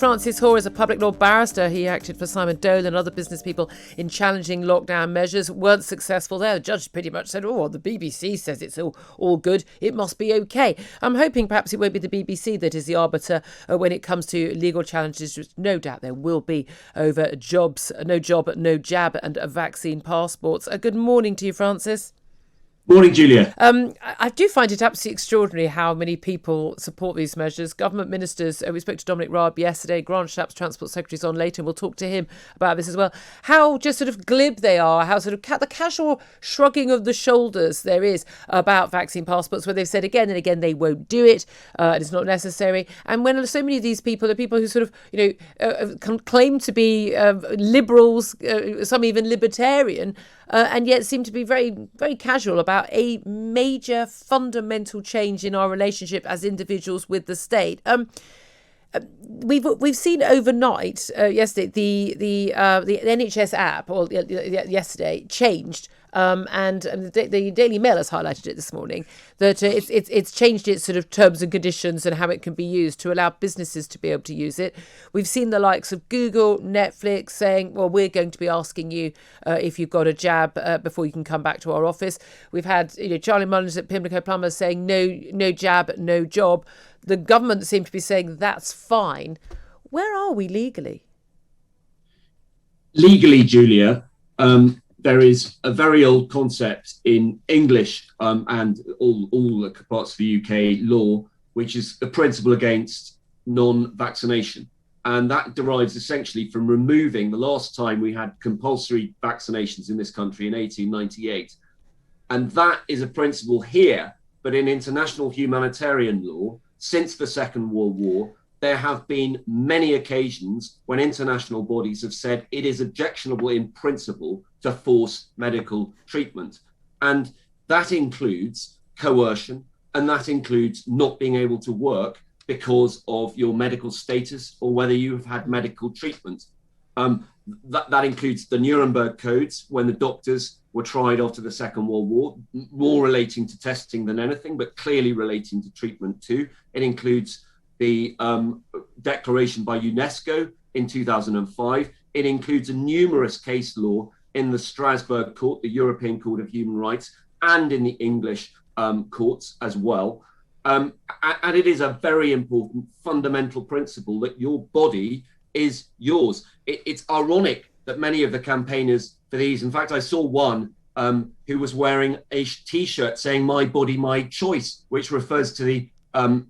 Francis Hoar is a public law barrister. He acted for Simon Dolan and other business people in challenging lockdown measures. Weren't successful there. The judge pretty much said, oh, well, the BBC says it's all good. It must be okay. I'm hoping perhaps it won't be the BBC that is the arbiter when it comes to legal challenges, which no doubt there will be over jobs, no job, no jab and vaccine passports. Good morning to you, Francis. Morning, Julia. I do find it absolutely extraordinary how many people support these measures. Government ministers, we spoke to Dominic Raab yesterday, Grant Shapps, Transport Secretary, is on later, and we'll talk to him about this as well. How just sort of glib they are, how sort of the casual shrugging of the shoulders there is about vaccine passports, where they've said again and again they won't do it, and it's not necessary. And when so many of these people are people who sort of, claim to be liberals, some even libertarian, and yet seem to be very, very casual about a major fundamental change in our relationship as individuals with the state. We've seen overnight yesterday the NHS app or yesterday changed. And the Daily Mail has highlighted it this morning that it's changed its sort of terms and conditions and how it can be used to allow businesses to be able to use it. We've seen the likes of Google, Netflix saying, well, we're going to be asking you if you've got a jab before you can come back to our office. We've had Charlie Mullins at Pimlico Plumbers saying no jab, no job. The government seemed to be saying that's fine. Where are we legally? Legally, Julia, there is a very old concept in English and all the parts of the UK law, which is the principle against non-vaccination. And that derives essentially from removing the last time we had compulsory vaccinations in this country in 1898. And that is a principle here, but in international humanitarian law, since the Second World War, there have been many occasions when international bodies have said it is objectionable in principle to force medical treatment. And that includes coercion, and that includes not being able to work because of your medical status or whether you have had medical treatment. That includes the Nuremberg codes when the doctors were tried after the Second World War, more relating to testing than anything, but clearly relating to treatment too. It includes the declaration by UNESCO in 2005. It includes a numerous case law in the Strasbourg Court, the European Court of Human Rights, and in the English courts as well. And it is a very important fundamental principle that your body is yours. It's ironic that many of the campaigners for these, in fact, I saw one who was wearing a T-shirt saying "My body, my choice," which refers to the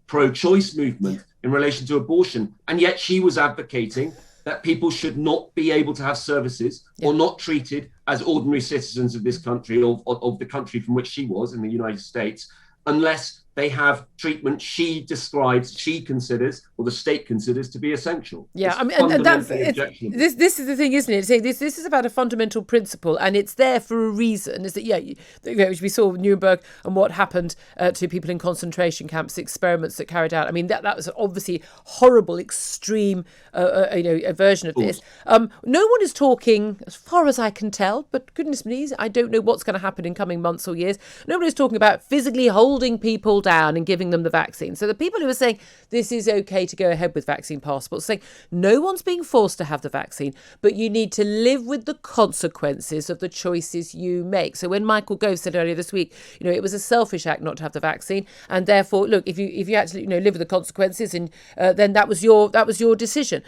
pro-choice movement in relation to abortion. And yet she was advocating that people should not be able to have services or not treated as ordinary citizens of this country or of the country from which she was in the United States, unless they have treatment she describes, she considers, or the state considers to be essential. Yeah, it's and that's this is the thing, isn't it? This is about a fundamental principle, and it's there for a reason. Is that we saw Nuremberg and what happened to people in concentration camps, the experiments that carried out. I mean, that was obviously horrible, extreme, a version of this. No one is talking, as far as I can tell, but goodness me, I don't know what's going to happen in coming months or years. Nobody is talking about physically holding people down and giving them the vaccine. So the people who are saying this is okay to go ahead with vaccine passports, saying no one's being forced to have the vaccine, but you need to live with the consequences of the choices you make. So when Michael Gove said earlier this week, it was a selfish act not to have the vaccine, and therefore, look, if you actually live with the consequences, and then that was your decision.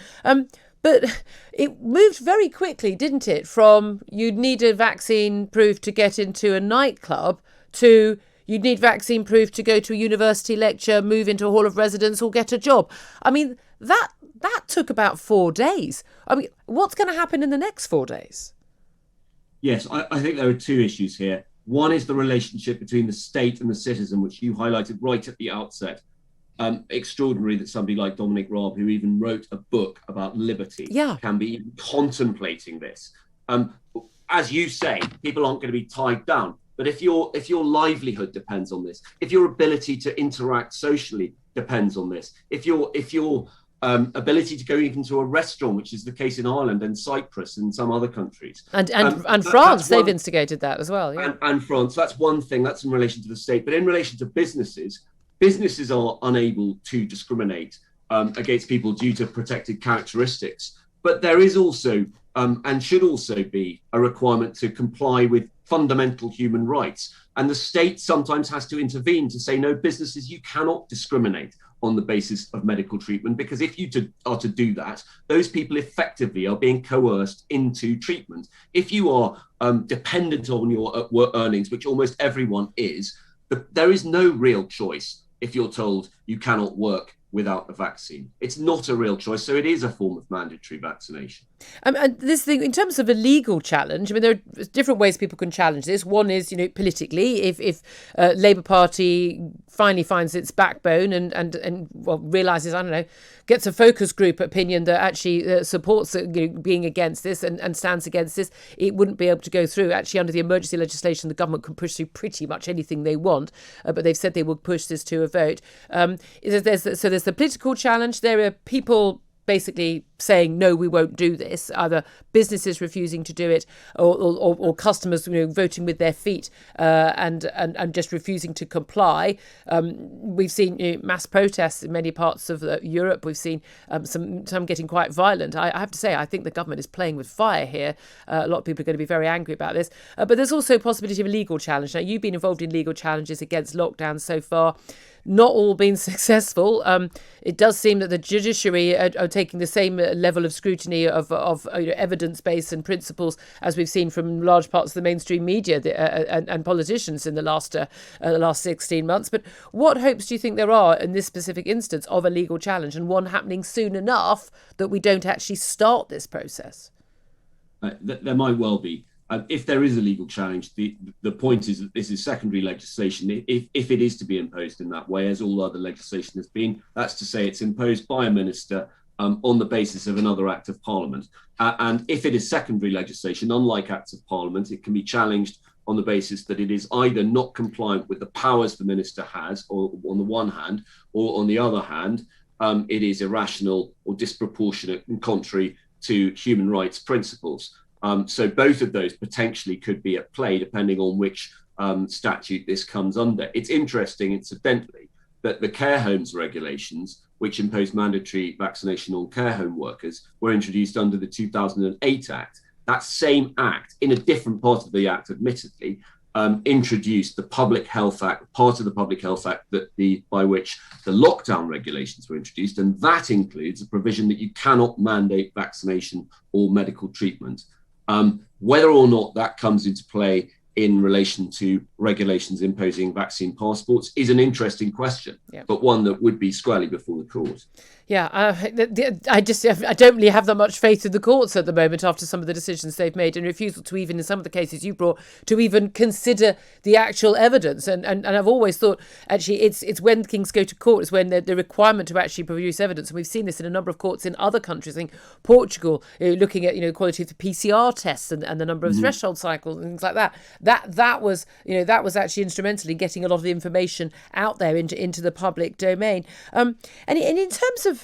But it moved very quickly, didn't it? From you'd need a vaccine proof to get into a nightclub to you'd need vaccine proof to go to a university lecture, move into a hall of residence or get a job. I mean, that took about 4 days. I mean, what's going to happen in the next 4 days? Yes, I think there are two issues here. One is the relationship between the state and the citizen, which you highlighted right at the outset. Extraordinary that somebody like Dominic Raab, who even wrote a book about liberty, can be contemplating this. As you say, people aren't going to be tied down. But if your livelihood depends on this, if your ability to interact socially depends on this, if your ability to go even to a restaurant, which is the case in Ireland and Cyprus and some other countries, and France, they've instigated that as well, and France, that's one thing. That's in relation to the state. But in relation to businesses are unable to discriminate against people due to protected characteristics. But there is also, and should also be, a requirement to comply with fundamental human rights. And the state sometimes has to intervene to say, no, businesses, you cannot discriminate on the basis of medical treatment, because if you are to do that, those people effectively are being coerced into treatment. If you are dependent on your earnings, which almost everyone is, there is no real choice if you're told you cannot work without a vaccine. It's not a real choice. So it is a form of mandatory vaccination. And this thing, in terms of a legal challenge, I mean, there are different ways people can challenge this. One is, politically, if Labour Party finally finds its backbone and realises, gets a focus group opinion that actually supports being against this and stands against this, it wouldn't be able to go through. Actually, under the emergency legislation, the government can push through pretty much anything they want, but they've said they will push this to a vote. There's the political challenge. There are people basically saying, no, we won't do this, either businesses refusing to do it or customers voting with their feet and just refusing to comply. We've seen mass protests in many parts of Europe. We've seen some getting quite violent. I have to say, I think the government is playing with fire here. A lot of people are going to be very angry about this. But there's also a possibility of a legal challenge. Now, you've been involved in legal challenges against lockdown so far. Not all been successful. It does seem that the judiciary are taking the same level of scrutiny of evidence base and principles as we've seen from large parts of the mainstream media and politicians in the last 16 months. But what hopes do you think there are in this specific instance of a legal challenge, and one happening soon enough that we don't actually start this process? There might well be. If there is a legal challenge, the point is that this is secondary legislation. If it is to be imposed in that way, as all other legislation has been, that's to say it's imposed by a minister on the basis of another act of parliament. And if it is secondary legislation, unlike acts of parliament, it can be challenged on the basis that it is either not compliant with the powers the minister has, or on the one hand, or on the other hand, it is irrational or disproportionate and contrary to human rights principles. So both of those potentially could be at play, depending on which statute this comes under. It's interesting, incidentally, that the care homes regulations, which impose mandatory vaccination on care home workers, were introduced under the 2008 Act. That same act, in a different part of the Act, admittedly, introduced the Public Health Act, part of the Public Health Act by which the lockdown regulations were introduced, and that includes a provision that you cannot mandate vaccination or medical treatment. Whether or not that comes into play in relation to regulations imposing vaccine passports is an interesting question, but one that would be squarely before the court. Yeah, I don't really have that much faith in the courts at the moment after some of the decisions they've made, and refusal to even, in some of the cases you brought, to even consider the actual evidence. And I've always thought, actually, it's when things go to court, is when the requirement to actually produce evidence. And we've seen this in a number of courts in other countries. I think Portugal, looking at the quality of the PCR tests and the number of threshold cycles and things like that. That was actually instrumental in getting a lot of the information out there into the public domain. And in terms of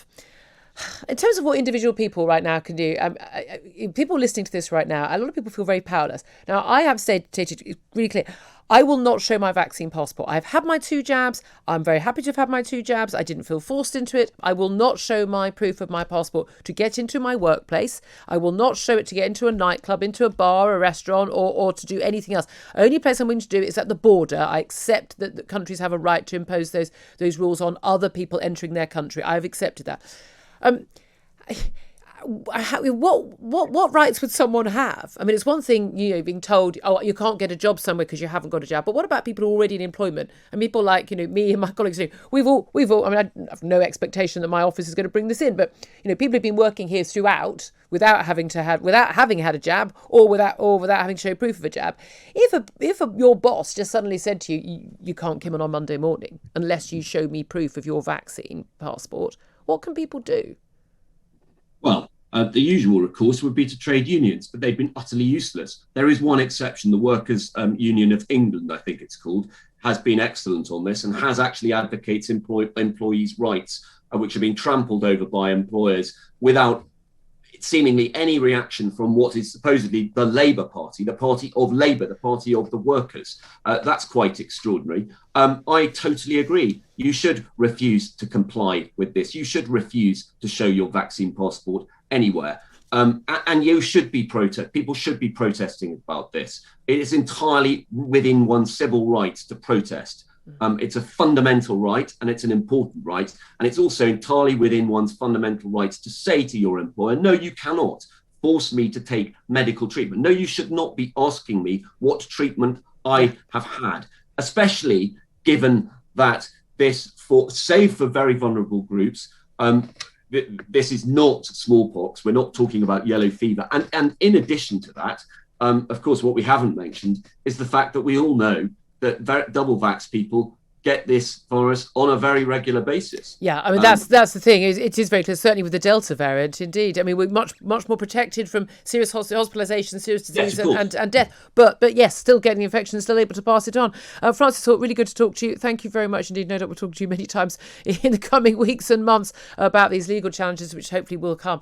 what individual people right now can do, people listening to this right now, a lot of people feel very powerless. Now, I have stated really clear, I will not show my vaccine passport. I've had my 2 jabs. I'm very happy to have had my 2 jabs. I didn't feel forced into it. I will not show my proof of my passport to get into my workplace. I will not show it to get into a nightclub, into a bar, a restaurant, or to do anything else. Only place I'm willing to do it is at the border. I accept that the countries have a right to impose those rules on other people entering their country. I've accepted that. What rights would someone have? I mean, it's one thing, being told, oh, you can't get a job somewhere because you haven't got a job. But what about people already in employment? And people like, me and my colleagues, we've all, I mean, I have no expectation that my office is going to bring this in, but, people have been working here throughout without having had a jab or without having to show proof of a jab. If your boss just suddenly said to you, you can't come in on Monday morning unless you show me proof of your vaccine passport, what can people do? Well, the usual recourse would be to trade unions, but they've been utterly useless. There is one exception. The Workers' Union of England, I think it's called, has been excellent on this and has actually advocates employees' rights, which are being trampled over by employers without seemingly any reaction from what is supposedly the Labour Party, the party of Labour, the party of the workers. That's quite extraordinary. I totally agree. You should refuse to comply with this. You should refuse to show your vaccine passport anywhere. And you should be people should be protesting about this. It is entirely within one's civil rights to protest. It's a fundamental right, and it's an important right. And it's also entirely within one's fundamental rights to say to your employer, no, you cannot force me to take medical treatment. No, you should not be asking me what treatment I have had, especially given that this, save for very vulnerable groups, this is not smallpox. We're not talking about yellow fever. And in addition to that, of course, what we haven't mentioned is the fact that we all know that double vax people get this virus on a very regular basis. Yeah, I mean, that's the thing. It is very clear, certainly with the Delta variant, indeed. I mean, we're much more protected from serious hospitalisation, serious disease and death. But yes, still getting the infection, still able to pass it on. Francis Hoar, really good to talk to you. Thank you very much indeed. No doubt we'll talk to you many times in the coming weeks and months about these legal challenges, which hopefully will come